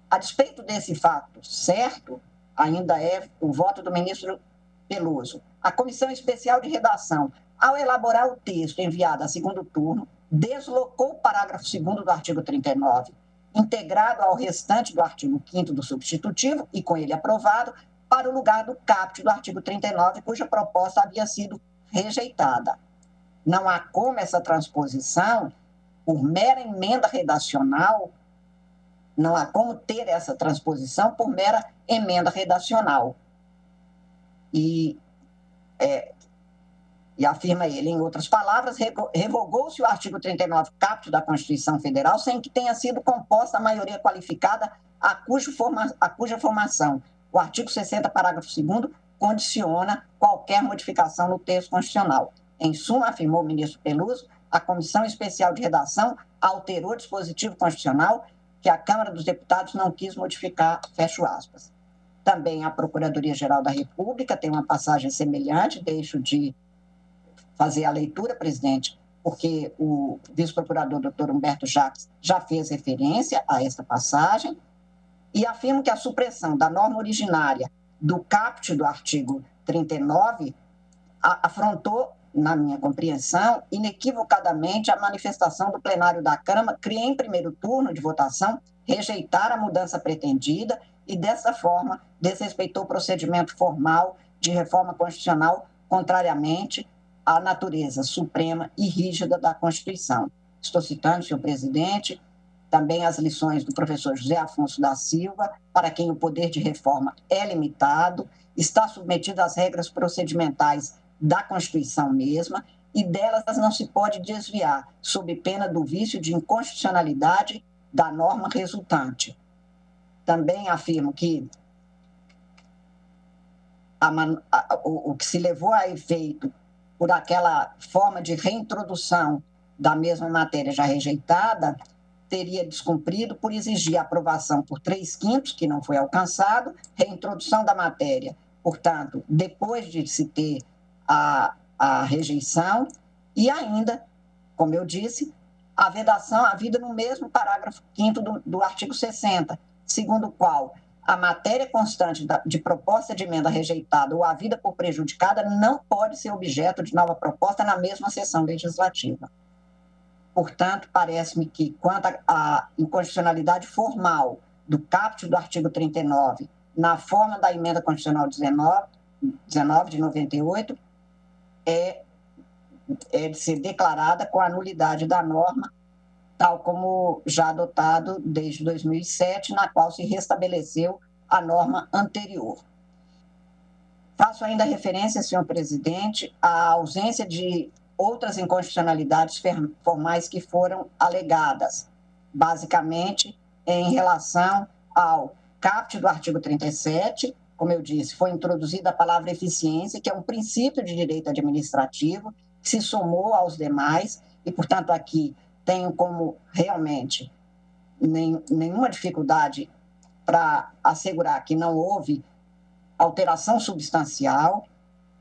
A despeito desse fato certo, ainda é o voto do ministro Peluso. A Comissão Especial de Redação, ao elaborar o texto enviado a segundo turno, deslocou o parágrafo 2º do artigo 39, integrado ao restante do artigo 5º do substitutivo e com ele aprovado, para o lugar do caput do artigo 39, cuja proposta havia sido rejeitada. Não há como essa transposição, por mera emenda redacional, não há como ter essa transposição por mera emenda redacional. E afirma ele, em outras palavras, revogou-se o artigo 39 caput da Constituição Federal sem que tenha sido composta a maioria qualificada a cuja formação o artigo 60, parágrafo 2º, condiciona qualquer modificação no texto constitucional. Em suma, afirmou o ministro Peluso, a Comissão Especial de Redação alterou o dispositivo constitucional que a Câmara dos Deputados não quis modificar, fecho aspas. Também a Procuradoria-Geral da República tem uma passagem semelhante, deixo de fazer a leitura, presidente, porque o vice-procurador doutor Humberto Jacques já fez referência a esta passagem, e afirmo que a supressão da norma originária do caput do artigo 39 afrontou, na minha compreensão, inequivocadamente a manifestação do plenário da Câmara, que em primeiro turno de votação rejeitar a mudança pretendida e, dessa forma, desrespeitou o procedimento formal de reforma constitucional, contrariamente à natureza suprema e rígida da Constituição. Estou citando, senhor presidente, também as lições do professor José Afonso da Silva, para quem o poder de reforma é limitado, está submetido às regras procedimentais da Constituição mesma, e delas não se pode desviar, sob pena do vício de inconstitucionalidade da norma resultante. Também afirmo que o que se levou a efeito por aquela forma de reintrodução da mesma matéria já rejeitada, teria descumprido por exigir a aprovação por 3/5, que não foi alcançado, reintrodução da matéria, portanto, depois de se ter a rejeição, e ainda, como eu disse, a vedação havida no mesmo parágrafo 5º do artigo 60, segundo o qual a matéria constante de proposta de emenda rejeitada ou havida por prejudicada não pode ser objeto de nova proposta na mesma sessão legislativa. Portanto, parece-me que, quanto à inconstitucionalidade formal do caput do artigo 39, na forma da emenda constitucional 19 de 98, é de ser declarada com a nulidade da norma, tal como já adotado desde 2007, na qual se restabeleceu a norma anterior. Faço ainda referência, senhor presidente, à ausência de outras inconstitucionalidades formais que foram alegadas, basicamente em relação ao caput do artigo 37, como eu disse, foi introduzida a palavra eficiência, que é um princípio de direito administrativo, que se somou aos demais, e, portanto, aqui tenho como realmente nenhuma dificuldade para assegurar que não houve alteração substancial.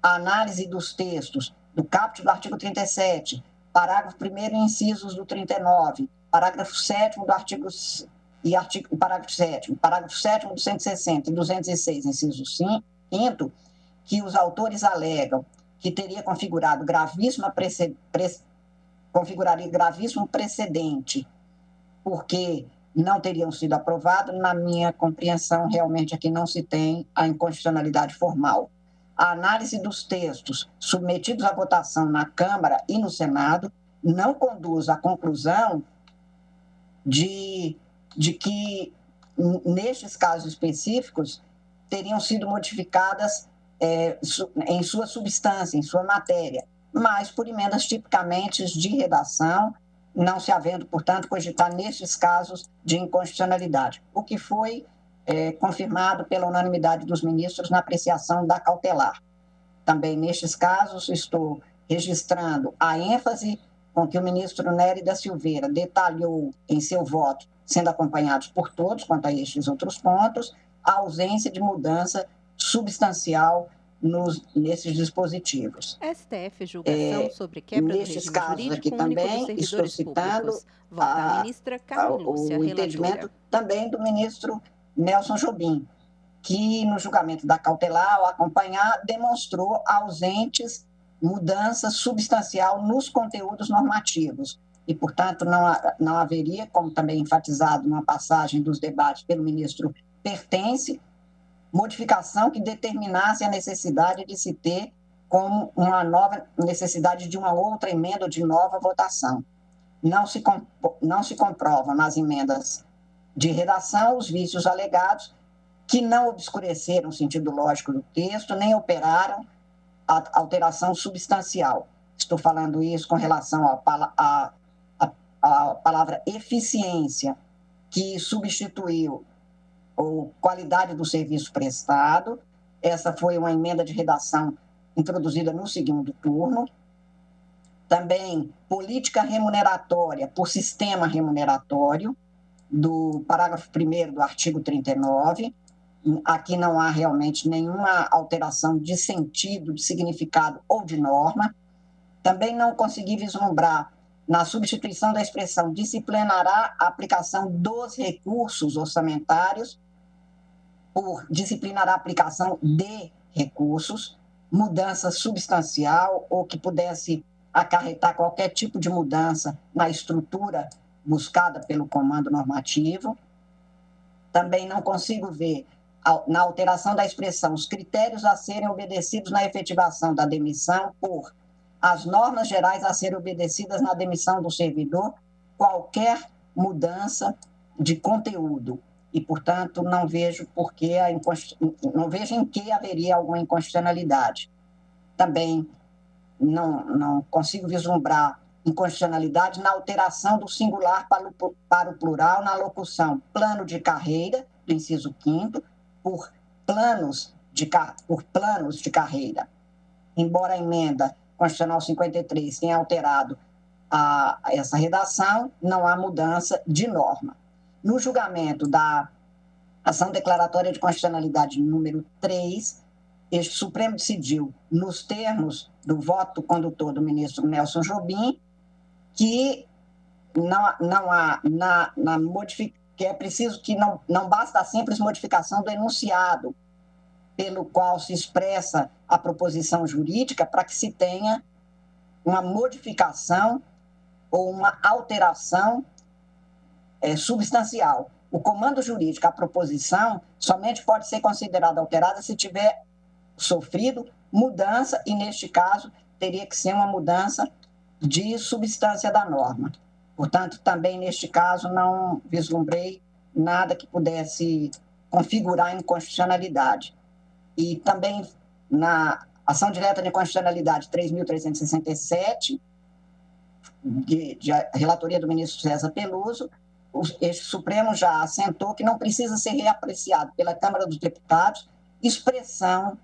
A análise dos textos do caput do artigo 37, parágrafo 1º, incisos do 39, parágrafo 7º do artigo e parágrafo 7º, parágrafo 7º do 160 e 206, inciso 5º, que os autores alegam que teria configuraria gravíssimo precedente, porque não teriam sido aprovados, na minha compreensão, realmente aqui não se tem a inconstitucionalidade formal. A análise dos textos submetidos à votação na Câmara e no Senado não conduz à conclusão de que, nestes casos específicos, teriam sido modificadas em sua substância, em sua matéria, mas por emendas tipicamente de redação, não se havendo, portanto, cogitar nestes casos de inconstitucionalidade, o que foi confirmado pela unanimidade dos ministros na apreciação da cautelar. Também nestes casos estou registrando a ênfase com que o ministro Nery da Silveira detalhou em seu voto sendo acompanhados por todos quanto a estes outros pontos, a ausência de mudança substancial nesses dispositivos. STF julgação sobre quebra do regime jurídico único dos servidores públicos. Vota a ministra Carmen Lúcia, o entendimento também do ministro Nelson Jobim, que no julgamento da cautelar, ao acompanhar, demonstrou ausentes mudança substancial nos conteúdos normativos. E, portanto, não haveria, como também enfatizado numa passagem dos debates pelo ministro Pertence, modificação que determinasse a necessidade de se ter como uma nova necessidade de uma outra emenda ou de nova votação. Não se comprovam nas emendas de redação os vícios alegados que não obscureceram o sentido lógico do texto, nem operaram a alteração substancial. Estou falando isso com relação à palavra eficiência, que substituiu ou qualidade do serviço prestado. Essa foi uma emenda de redação introduzida no segundo turno. Também política remuneratória por sistema remuneratório, do parágrafo 1º do artigo 39. Aqui não há realmente nenhuma alteração de sentido, de significado ou de norma. Também não consegui vislumbrar na substituição da expressão disciplinará a aplicação dos recursos orçamentários por disciplinará a aplicação de recursos, mudança substancial ou que pudesse acarretar qualquer tipo de mudança na estrutura buscada pelo comando normativo. Também não consigo ver na alteração da expressão os critérios a serem obedecidos na efetivação da demissão por as normas gerais a serem obedecidas na demissão do servidor, qualquer mudança de conteúdo. E, portanto, não vejo não vejo em que haveria alguma inconstitucionalidade. Também não consigo vislumbrar inconstitucionalidade na alteração do singular para o plural na locução plano de carreira, do inciso 5º, por planos de carreira. Embora a emenda constitucional 53 tenha alterado essa redação, não há mudança de norma. No julgamento da ação declaratória de constitucionalidade número 3, este Supremo decidiu, nos termos do voto condutor do ministro Nelson Jobim, que não há que é preciso que não basta a simples modificação do enunciado pelo qual se expressa a proposição jurídica para que se tenha uma modificação ou uma alteração substancial. O comando jurídico, a proposição, somente pode ser considerada alterada se tiver sofrido mudança e, neste caso, teria que ser uma mudança de substância da norma. Portanto, também neste caso não vislumbrei nada que pudesse configurar inconstitucionalidade. E também na ação direta de inconstitucionalidade 3.367, de relatoria do ministro César Peluso, este Supremo já assentou que não precisa ser reapreciado pela Câmara dos Deputados expressão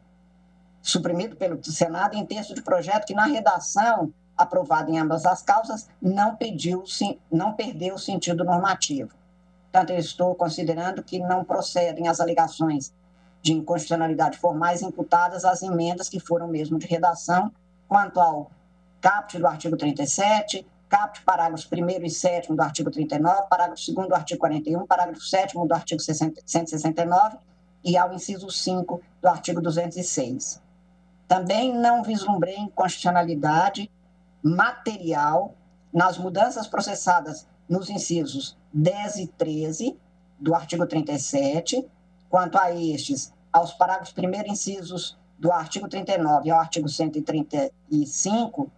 suprimido pelo Senado em texto de projeto que, na redação aprovada em ambas as causas, não perdeu o sentido normativo. Portanto, eu estou considerando que não procedem as alegações de inconstitucionalidade formais imputadas às emendas que foram mesmo de redação, quanto ao caput do artigo 37, caput parágrafos 1º e 7º do artigo 39, parágrafo 2º do artigo 41, parágrafo 7º do artigo 169 e ao inciso 5 do artigo 206. Também não vislumbrei inconstitucionalidade material nas mudanças processadas nos incisos 10 e 13 do artigo 37, quanto a estes, aos parágrafos 1º incisos do artigo 39 e ao artigo 135,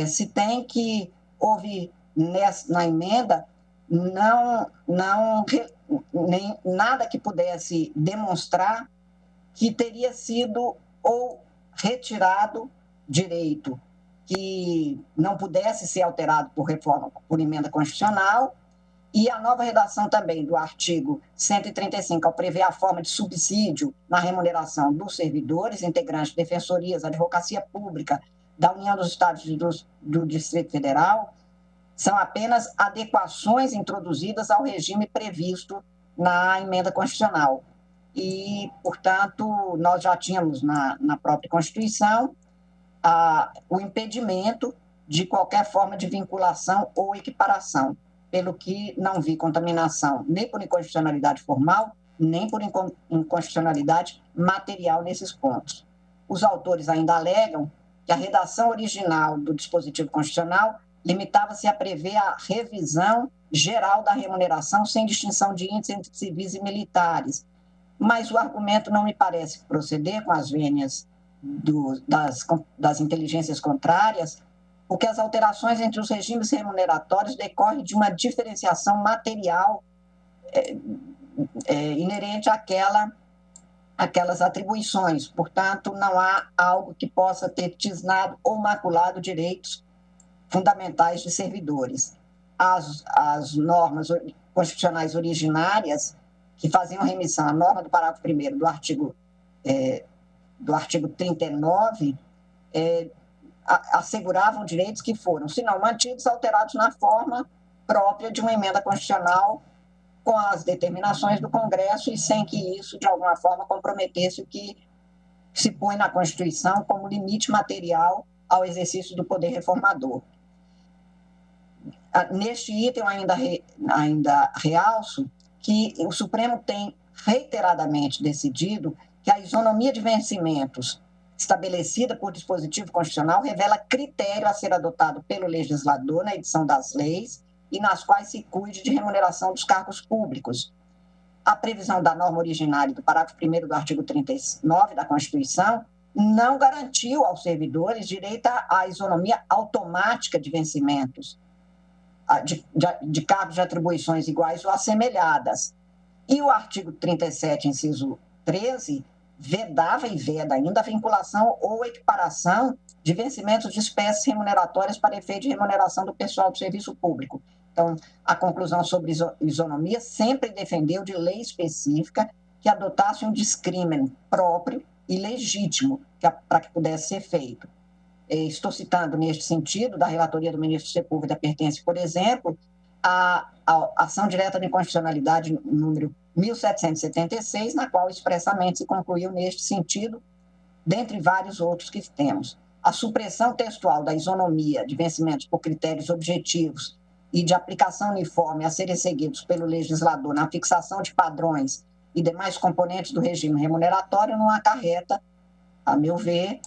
se tem que houve na emenda nem nada que pudesse demonstrar que teria sido ou retirado direito que não pudesse ser alterado por reforma, por emenda constitucional, e a nova redação também do artigo 135, ao prever a forma de subsídio na remuneração dos servidores, integrantes de defensorias, advocacia pública da União dos Estados do Distrito Federal, são apenas adequações introduzidas ao regime previsto na emenda constitucional. E, portanto, nós já tínhamos na própria Constituição o impedimento de qualquer forma de vinculação ou equiparação, pelo que não vi contaminação nem por inconstitucionalidade formal, nem por inconstitucionalidade material nesses pontos. Os autores ainda alegam que a redação original do dispositivo constitucional limitava-se a prever a revisão geral da remuneração sem distinção de índice entre civis e militares, mas o argumento não me parece proceder com as vênias das inteligências contrárias, porque as alterações entre os regimes remuneratórios decorrem de uma diferenciação material inerente àquelas atribuições. Portanto, não há algo que possa ter tisnado ou maculado direitos fundamentais de servidores. As normas constitucionais originárias que faziam remissão à norma do parágrafo 1º do artigo 39 asseguravam direitos que foram, se não mantidos, alterados na forma própria de uma emenda constitucional com as determinações do Congresso e sem que isso, de alguma forma, comprometesse o que se põe na Constituição como limite material ao exercício do poder reformador. Neste item, ainda realço que o Supremo tem reiteradamente decidido que a isonomia de vencimentos estabelecida por dispositivo constitucional revela critério a ser adotado pelo legislador na edição das leis e nas quais se cuide de remuneração dos cargos públicos. A previsão da norma originária do parágrafo 1º do artigo 39 da Constituição não garantiu aos servidores direito à isonomia automática de vencimentos, de cargos de atribuições iguais ou assemelhadas. E o artigo 37, inciso 13, vedava e veda ainda a vinculação ou equiparação de vencimentos de espécies remuneratórias para efeito de remuneração do pessoal do serviço público. Então, a conclusão sobre isonomia sempre defendeu de lei específica que adotasse um discrimen próprio e legítimo para que pudesse ser feito. Estou citando, neste sentido, da relatoria do ministro Sepúlveda pertence, por exemplo, à ação direta de inconstitucionalidade número 1776, na qual expressamente se concluiu neste sentido, dentre vários outros que temos. A supressão textual da isonomia de vencimentos por critérios objetivos e de aplicação uniforme a serem seguidos pelo legislador na fixação de padrões e demais componentes do regime remuneratório não acarreta, a meu ver,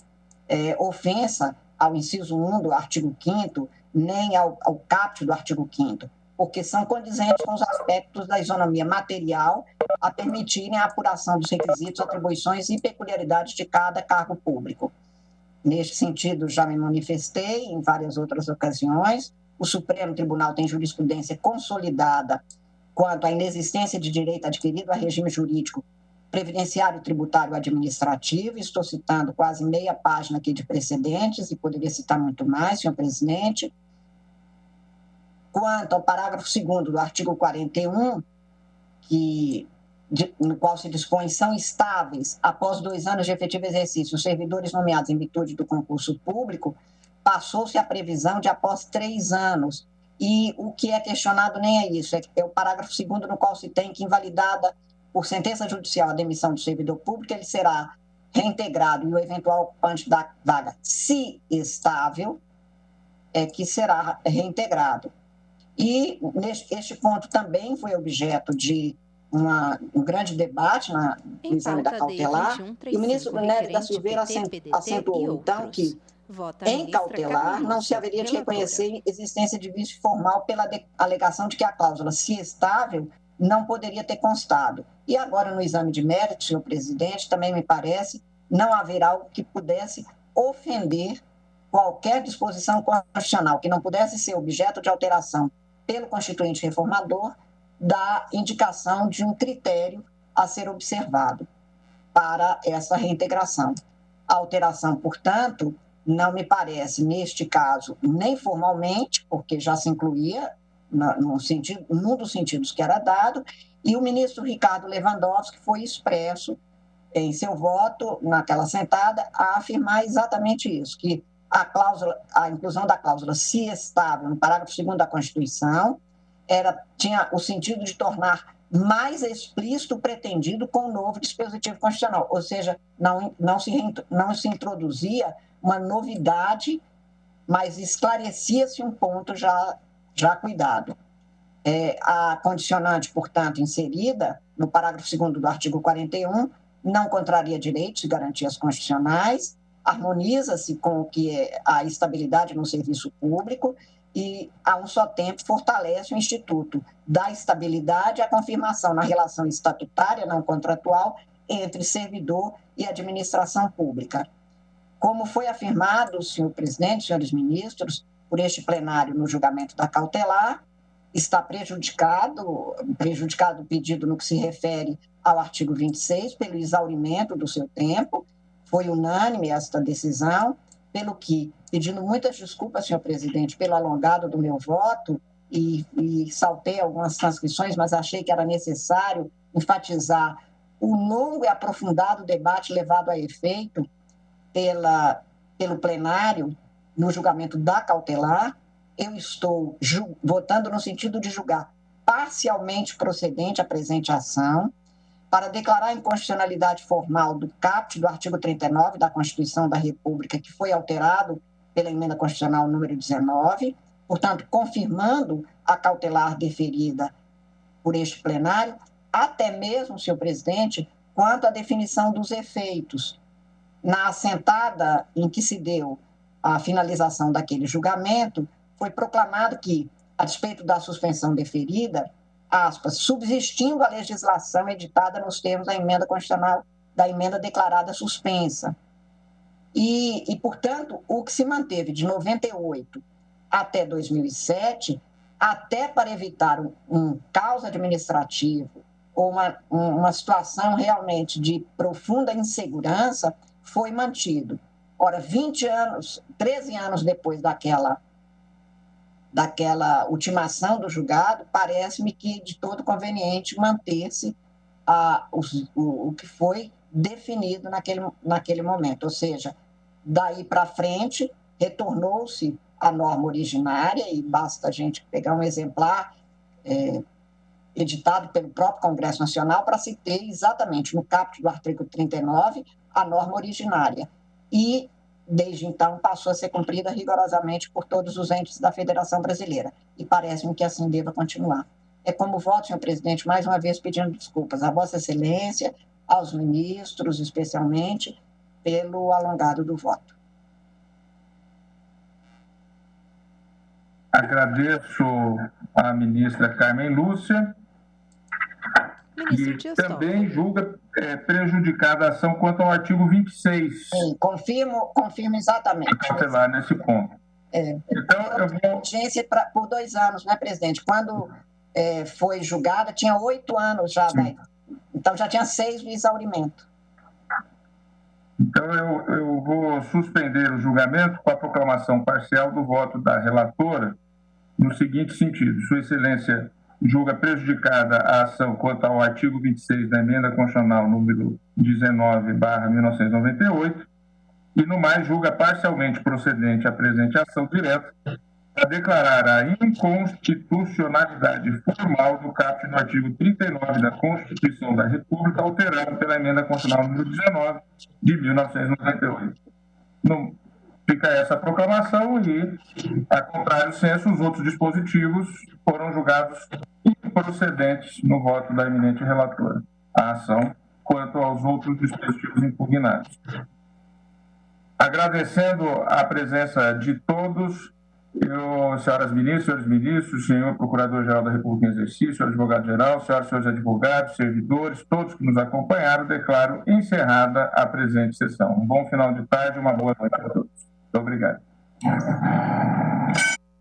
ofensa ao inciso 1 do artigo 5º, nem ao caput do artigo 5º, porque são condizentes com os aspectos da isonomia material a permitirem a apuração dos requisitos, atribuições e peculiaridades de cada cargo público. Neste sentido, já me manifestei em várias outras ocasiões. O Supremo Tribunal tem jurisprudência consolidada quanto à inexistência de direito adquirido a regime jurídico previdenciário, tributário, administrativo. Estou citando quase meia página aqui de precedentes e poderia citar muito mais, senhor presidente. Quanto ao parágrafo 2º do artigo 41, no qual se dispõe são estáveis, após 2 anos de efetivo exercício, os servidores nomeados em virtude do concurso público, passou-se a previsão de após 3 anos. E o que é questionado nem é isso, é o parágrafo 2º no qual se tem que, invalidada por sentença judicial a demissão do servidor público, ele será reintegrado e o eventual ocupante da vaga, se estável, que será reintegrado. E este ponto também foi objeto de um grande debate no exame da cautelar, e o ministro Brunelli da Silveira acentuou, então, que em cautelar não se haveria de reconhecer existência de vício formal pela alegação de que a cláusula, se estável, não poderia ter constado. E agora, no exame de mérito, senhor presidente, também me parece não haver algo que pudesse ofender qualquer disposição constitucional, que não pudesse ser objeto de alteração pelo Constituinte reformador, da indicação de um critério a ser observado para essa reintegração. A alteração, portanto, não me parece, neste caso, nem formalmente, porque já se incluía num dos sentidos que era dado, e o ministro Ricardo Lewandowski foi expresso em seu voto, naquela sentada, a afirmar exatamente isso, que a inclusão da cláusula "se estável" no parágrafo 2º da Constituição tinha o sentido de tornar mais explícito o pretendido com o novo dispositivo constitucional, ou seja, não se introduzia uma novidade, mas esclarecia-se um ponto já cuidado. A condicionante, portanto, inserida no parágrafo 2º do artigo 41, não contraria direitos e garantias constitucionais, harmoniza-se com o que é a estabilidade no serviço público e, a um só tempo, fortalece o instituto da estabilidade e a confirmação na relação estatutária não contratual entre servidor e administração pública. Como foi afirmado, senhor presidente, senhores ministros, por este plenário no julgamento da cautelar, está prejudicado o pedido no que se refere ao artigo 26, pelo exaurimento do seu tempo. Foi unânime esta decisão, pelo que, pedindo muitas desculpas, senhor presidente, pelo alongado do meu voto, e saltei algumas transcrições, mas achei que era necessário enfatizar o longo e aprofundado debate levado a efeito pelo plenário no julgamento da cautelar. Eu estou votando no sentido de julgar parcialmente procedente a presente ação, para declarar a inconstitucionalidade formal do caput do artigo 39 da Constituição da República, que foi alterado pela emenda constitucional número 19, portanto, confirmando a cautelar deferida por este plenário, até mesmo, senhor presidente, quanto à definição dos efeitos. Na assentada em que se deu a finalização daquele julgamento, foi proclamado que, a despeito da suspensão deferida, aspas, subsistindo a legislação editada nos termos da emenda constitucional, da emenda declarada suspensa. E, portanto, o que se manteve de 98 até 2007, até para evitar um caos administrativo ou uma situação realmente de profunda insegurança, foi mantido. Ora, 13 anos depois daquela ultimação do julgado, parece-me que de todo conveniente manter-se o que foi definido naquele momento. Ou seja, daí para frente, retornou-se à norma originária, e basta a gente pegar um exemplar editado pelo próprio Congresso Nacional para se ter exatamente no caput do artigo 39 a norma originária. E, desde então, passou a ser cumprida rigorosamente por todos os entes da Federação Brasileira. E parece-me que assim deva continuar. É como voto, senhor presidente, mais uma vez pedindo desculpas a Vossa Excelência, aos ministros, especialmente, pelo alongado do voto. Agradeço à ministra Carmen Lúcia. E também julga prejudicada a ação quanto ao artigo 26. Sim, confirmo exatamente. Cautelar nesse ponto. Então, eu vou... Urgência por 2 anos, né, presidente? Quando foi julgada, tinha 8 anos já, né? Então já tinha 6 no exaurimento. Então, eu vou suspender o julgamento com a proclamação parcial do voto da relatora, no seguinte sentido: Sua Excelência julga prejudicada a ação quanto ao artigo 26 da emenda constitucional número 19/1998 e, no mais, julga parcialmente procedente a presente ação direta a declarar a inconstitucionalidade formal do caput do artigo 39 da Constituição da República, alterado pela emenda constitucional número 19 de 1998. Fica essa proclamação e, a contrário senso, os outros dispositivos foram julgados improcedentes no voto da eminente relatora. A ação quanto aos outros dispositivos impugnados. Agradecendo a presença de todos, senhoras ministras, senhores ministros, senhor Procurador-Geral da República em exercício, senhor Advogado-Geral, senhoras e senhores advogados, servidores, todos que nos acompanharam, declaro encerrada a presente sessão. Um bom final de tarde e uma boa noite a todos. Muito obrigado.